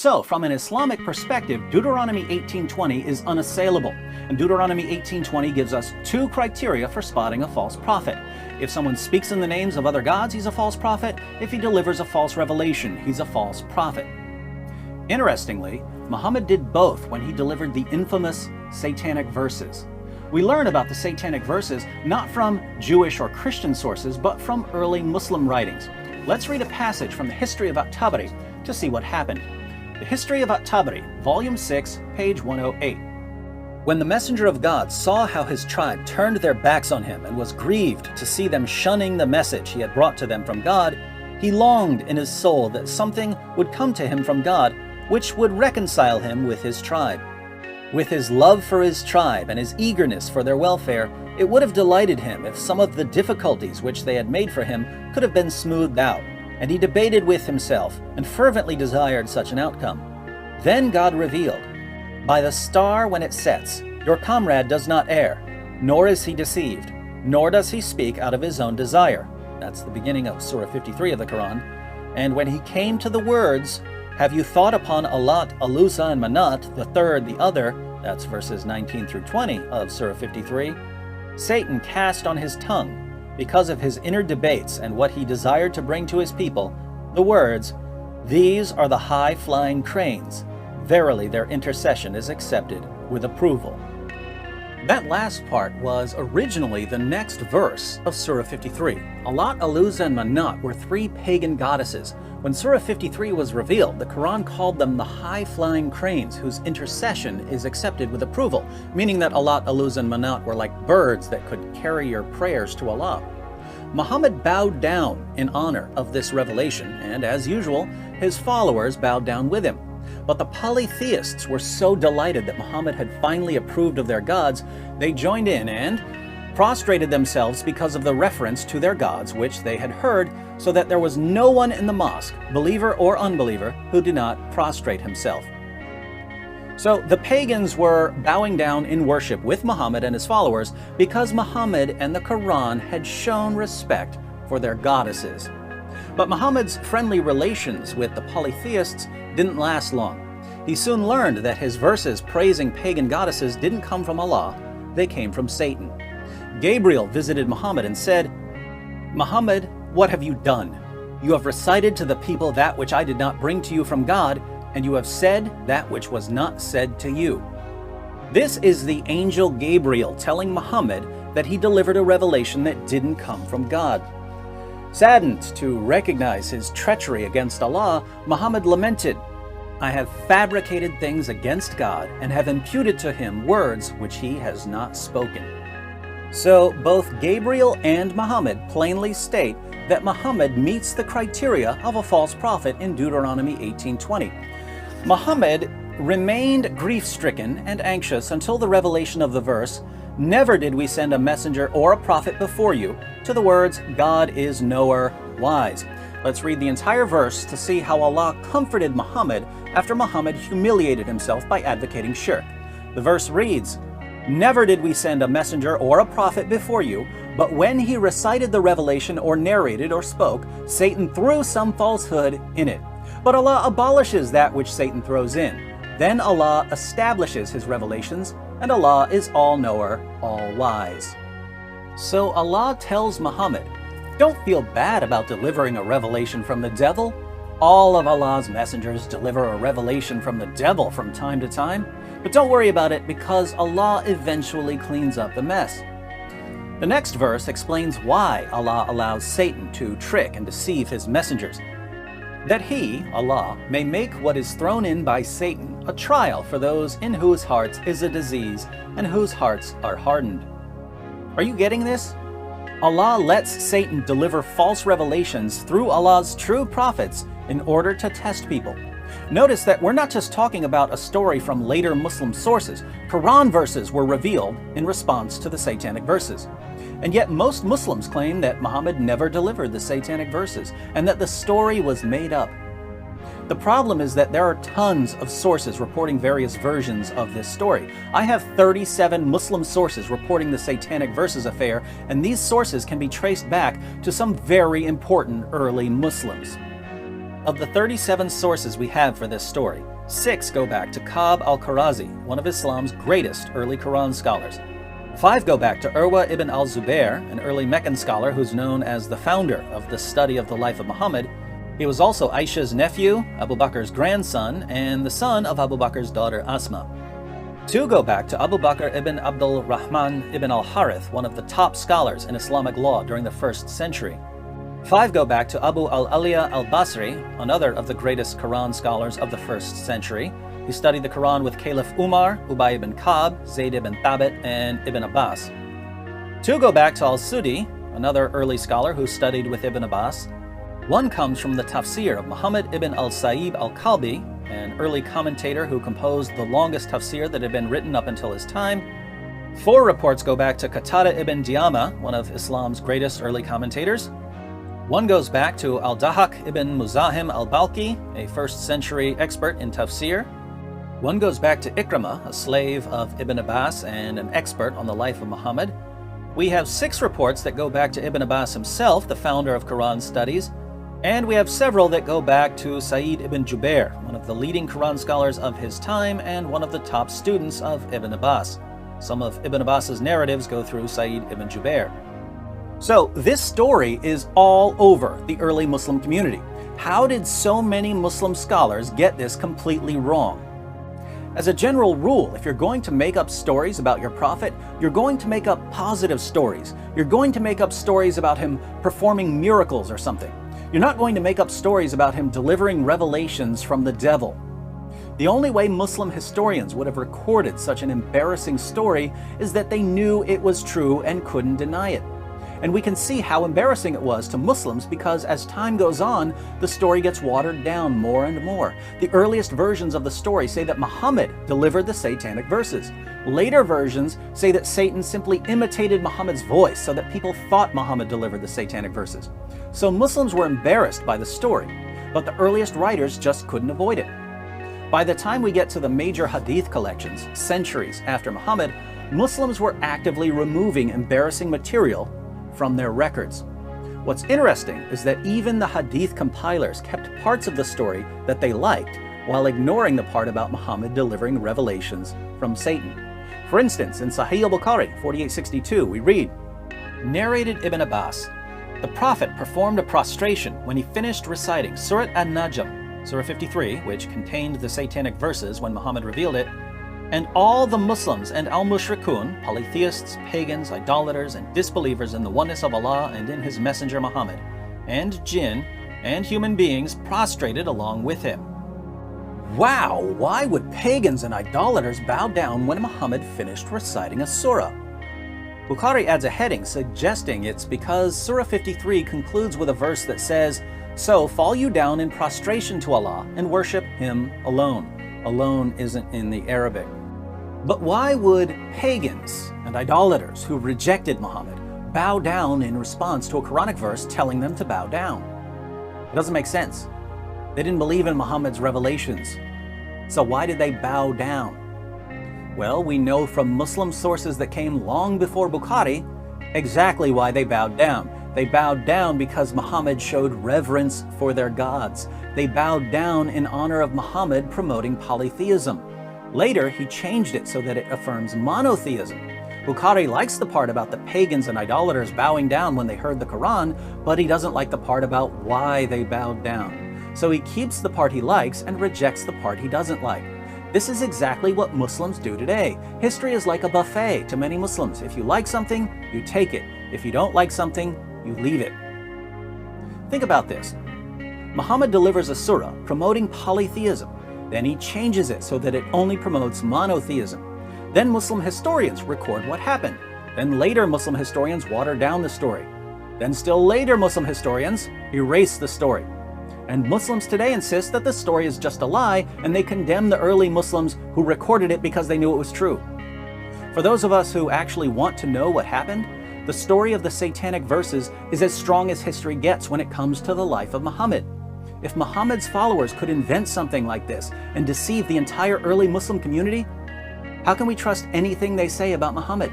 So, from an Islamic perspective, Deuteronomy 18:20 is unassailable. And Deuteronomy 18:20 gives us two criteria for spotting a false prophet. If someone speaks in the names of other gods, he's a false prophet. If he delivers a false revelation, he's a false prophet. Interestingly, Muhammad did both when he delivered the infamous Satanic Verses. We learn about the Satanic Verses not from Jewish or Christian sources, but from early Muslim writings. Let's read a passage from the History of At-Tabari to see what happened. The History of At-Tabari, Volume 6, page 108. When the messenger of God saw how his tribe turned their backs on him and was grieved to see them shunning the message he had brought to them from God, he longed in his soul that something would come to him from God which would reconcile him with his tribe. With his love for his tribe and his eagerness for their welfare, it would have delighted him if some of the difficulties which they had made for him could have been smoothed out, and he debated with himself and fervently desired such an outcome. Then God revealed, "By the star when it sets, your comrade does not err, nor is he deceived, nor does he speak out of his own desire." That's the beginning of Surah 53 of the Quran. And when he came to the words, "Have you thought upon Alat, Alusa, and Manat, the third, the other," that's verses 19 through 20 of Surah 53, Satan cast on his tongue, because of his inner debates and what he desired to bring to his people, the words, "These are the high-flying cranes. Verily their intercession is accepted with approval." That last part was originally the next verse of Surah 53. Alat, Alusa, and Manat were three pagan goddesses. When Surah 53 was revealed, the Quran called them the high-flying cranes whose intercession is accepted with approval, meaning that Alat, Alusa, and Manat were like birds that could carry your prayers to Allah. Muhammad bowed down in honor of this revelation, and as usual, his followers bowed down with him. But the polytheists were so delighted that Muhammad had finally approved of their gods, they joined in and prostrated themselves because of the reference to their gods which they had heard, so that there was no one in the mosque, believer or unbeliever, who did not prostrate himself. So the pagans were bowing down in worship with Muhammad and his followers because Muhammad and the Quran had shown respect for their goddesses. But Muhammad's friendly relations with the polytheists didn't last long. He soon learned that his verses praising pagan goddesses didn't come from Allah, they came from Satan. Gabriel visited Muhammad and said, "Muhammad, what have you done? You have recited to the people that which I did not bring to you from God, and you have said that which was not said to you." This is the angel Gabriel telling Muhammad that he delivered a revelation that didn't come from God. Saddened to recognize his treachery against Allah, Muhammad lamented, "I have fabricated things against God and have imputed to him words which he has not spoken." So both Gabriel and Muhammad plainly state that Muhammad meets the criteria of a false prophet in Deuteronomy 18:20. Muhammad remained grief-stricken and anxious until the revelation of the verse, "Never did we send a messenger or a prophet before you," to the words, "God is knower, wise." Let's read the entire verse to see how Allah comforted Muhammad after Muhammad humiliated himself by advocating shirk. The verse reads, "Never did we send a messenger or a prophet before you, but when he recited the revelation or narrated or spoke, Satan threw some falsehood in it. But Allah abolishes that which Satan throws in. Then Allah establishes his revelations, and Allah is all-knower, all-wise." So Allah tells Muhammad, don't feel bad about delivering a revelation from the devil. All of Allah's messengers deliver a revelation from the devil from time to time. But don't worry about it because Allah eventually cleans up the mess. The next verse explains why Allah allows Satan to trick and deceive his messengers. That he, Allah, may make what is thrown in by Satan a trial for those in whose hearts is a disease and whose hearts are hardened. Are you getting this? Allah lets Satan deliver false revelations through Allah's true prophets in order to test people. Notice that we're not just talking about a story from later Muslim sources. Quran verses were revealed in response to the Satanic Verses. And yet most Muslims claim that Muhammad never delivered the Satanic Verses and that the story was made up. The problem is that there are tons of sources reporting various versions of this story. I have 37 Muslim sources reporting the Satanic Verses affair, and these sources can be traced back to some very important early Muslims. Of the 37 sources we have for this story, 6 go back to Ka'b al-Kharazi, one of Islam's greatest early Quran scholars. 5 go back to Urwa ibn al-Zubair, an early Meccan scholar who's known as the founder of the study of the life of Muhammad. He was also Aisha's nephew, Abu Bakr's grandson, and the son of Abu Bakr's daughter Asma. 2 go back to Abu Bakr ibn Abdul Rahman ibn al-Harith, one of the top scholars in Islamic law during the 1st century. 5 go back to Abu al-Aliya al-Basri, another of the greatest Quran scholars of the 1st century. He studied the Quran with Caliph Umar, Ubay ibn Ka'b, Zayd ibn Thabit, and Ibn Abbas. 2 go back to al-Sudi, another early scholar who studied with Ibn Abbas. 1 comes from the tafsir of Muhammad ibn al-Sa'ib al-Kalbi, an early commentator who composed the longest tafsir that had been written up until his time. 4 reports go back to Qatada ibn Diama, one of Islam's greatest early commentators. 1 goes back to al-Dahak ibn Muzahim al-Balki, a 1st century expert in tafsir. 1 goes back to Ikramah, a slave of Ibn Abbas and an expert on the life of Muhammad. We have 6 reports that go back to Ibn Abbas himself, the founder of Quran studies. And we have several that go back to Sa'id ibn Jubair, one of the leading Quran scholars of his time and one of the top students of Ibn Abbas. Some of Ibn Abbas's narratives go through Sa'id ibn Jubair. So this story is all over the early Muslim community. How did so many Muslim scholars get this completely wrong? As a general rule, if you're going to make up stories about your prophet, you're going to make up positive stories. You're going to make up stories about him performing miracles or something. You're not going to make up stories about him delivering revelations from the devil. The only way Muslim historians would have recorded such an embarrassing story is that they knew it was true and couldn't deny it. And we can see how embarrassing it was to Muslims because as time goes on, the story gets watered down more and more. The earliest versions of the story say that Muhammad delivered the Satanic Verses. Later versions say that Satan simply imitated Muhammad's voice so that people thought Muhammad delivered the Satanic Verses. So Muslims were embarrassed by the story, but the earliest writers just couldn't avoid it. By the time we get to the major hadith collections, centuries after Muhammad, Muslims were actively removing embarrassing material from their records. What's interesting is that even the hadith compilers kept parts of the story that they liked while ignoring the part about Muhammad delivering revelations from Satan. For instance, in Sahih al-Bukhari 4862, we read, narrated Ibn Abbas, the Prophet performed a prostration when he finished reciting Surat An-Najm, Surah 53, which contained the Satanic Verses when Muhammad revealed it, and all the Muslims and al-Mushrikun, polytheists, pagans, idolaters, and disbelievers in the oneness of Allah and in His Messenger Muhammad, and jinn, and human beings prostrated along with him. Wow, why would pagans and idolaters bow down when Muhammad finished reciting a surah? Bukhari adds a heading suggesting it's because Surah 53 concludes with a verse that says, so fall you down in prostration to Allah and worship Him alone. Alone isn't in the Arabic. But why would pagans and idolaters who rejected Muhammad bow down in response to a Quranic verse telling them to bow down? It doesn't make sense. They didn't believe in Muhammad's revelations. So why did they bow down? Well, we know from Muslim sources that came long before Bukhari exactly why they bowed down. They bowed down because Muhammad showed reverence for their gods. They bowed down in honor of Muhammad promoting polytheism. Later, he changed it so that it affirms monotheism. Bukhari likes the part about the pagans and idolaters bowing down when they heard the Quran, but he doesn't like the part about why they bowed down. So he keeps the part he likes and rejects the part he doesn't like. This is exactly what Muslims do today. History is like a buffet to many Muslims. If you like something, you take it. If you don't like something, you leave it. Think about this. Muhammad delivers a surah promoting polytheism. Then he changes it so that it only promotes monotheism. Then Muslim historians record what happened. Then later Muslim historians water down the story. Then still later Muslim historians erase the story. And Muslims today insist that the story is just a lie, and they condemn the early Muslims who recorded it because they knew it was true. For those of us who actually want to know what happened, the story of the Satanic Verses is as strong as history gets when it comes to the life of Muhammad. If Muhammad's followers could invent something like this and deceive the entire early Muslim community, how can we trust anything they say about Muhammad?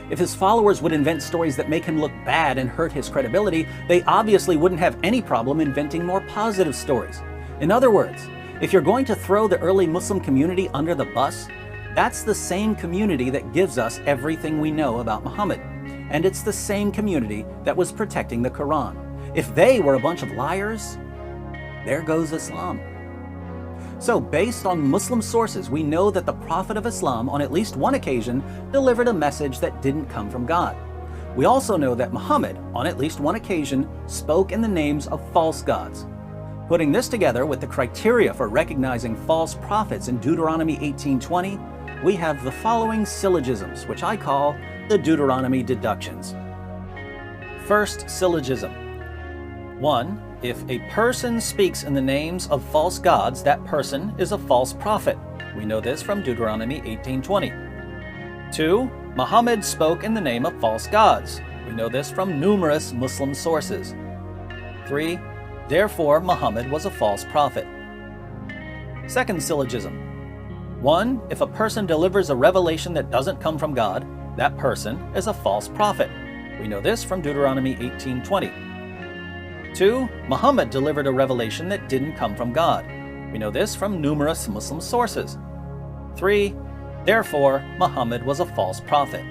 If his followers would invent stories that make him look bad and hurt his credibility, they obviously wouldn't have any problem inventing more positive stories. In other words, If you're going to throw the early Muslim community under the bus, that's the same community that gives us everything we know about Muhammad. And it's the same community that was protecting the Quran. If they were a bunch of liars, there goes Islam. So based on Muslim sources, we know that the Prophet of Islam on at least one occasion delivered a message that didn't come from God. We also know that Muhammad, on at least one occasion, spoke in the names of false gods. Putting this together with the criteria for recognizing false prophets in Deuteronomy 18:20, we have the following syllogisms, which I call the Deuteronomy deductions. First syllogism. 1. If a person speaks in the names of false gods, that person is a false prophet. We know this from Deuteronomy 18:20. 2. Muhammad spoke in the name of false gods. We know this from numerous Muslim sources. 3. Therefore, Muhammad was a false prophet. Second syllogism. 1. If a person delivers a revelation that doesn't come from God, that person is a false prophet. We know this from Deuteronomy 18:20. 2. Muhammad delivered a revelation that didn't come from God. We know this from numerous Muslim sources. 3. Therefore, Muhammad was a false prophet.